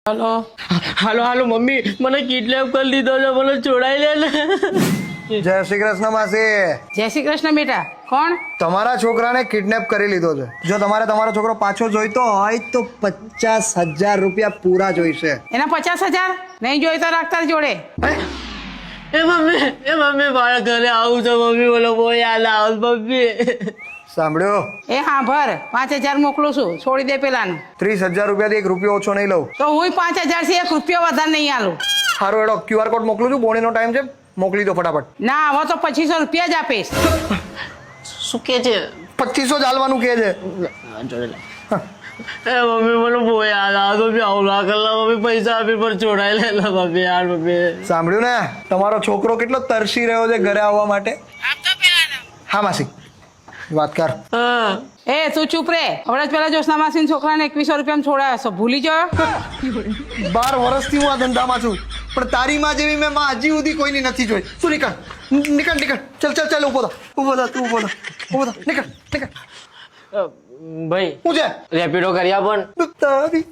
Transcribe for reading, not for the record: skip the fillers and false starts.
હાલો હાલો હાલો mummy મને kidnap કરી લીધો છે મને છોડાઈ લે ને જય શ્રી કૃષ્ણ માસી. જય શ્રી કૃષ્ણ બેટા. કોણ? તમારા છોકરાને કિડનેપ કરી લીધો છે. જો તમારે તમારો છોકરો પાછો જોઈતો હોય તો 50,000 રૂપિયા પૂરા જોઈશે. એના 50,000 નહીં જોઈ તો રાખતા જોડે. એ મમ્મી મારા ઘરે આવું છે મમ્મી બોલો બહુ યાદ આવ મમ્મી. સાંભળ્યો? એ હા ભર 5,000 મોકલું છું. છોડી દે પેલાનું. 30,000 રૂપિયાથી 1 રૂપિયો ઓછો નહીં લઉં. તો હું 5,000 થી 1 રૂપિયો વધારે નહીં આલું. સારું એડો QR કોડ મોકલું છું. બોણીનો ટાઈમ છે, મોકલી દો ફટાફટ. ના હવે તો 2,500 રૂપિયા જ આપીશ. શું કે છે 2500 જ હાલવાનું કહે છે. એ મમ્મી મને બહુ યાદ આવે મમ્મી આવું ના કરલા મમ્મી પૈસા આપી પર છોડાઈ લેલા મમ્મી યાર મમ્મી. સાંભળ્યું ને? તમારો છોકરો કેટલો તરસી રહ્યો છે ઘરે આવવા માટે. હા માસી વાત કર. હા એ તું ચૂપ રે. હમણાં જ પેલા જોશના માસીના છોકરાને 2,100 રૂપિયામાં છોડાયો છો. ભૂલી ગયો? 12 વર્ષથી હું આ ધંધામાં છું, પણ તારી માં જેવી મેં માં હજી સુધી કોઈની નથી જોઈ. તું નીકળ ચાલ ઉભો થા તું ઉભો થા નીકળ. ભાઈ હું છે રેપિડો કર્યા પણ તારી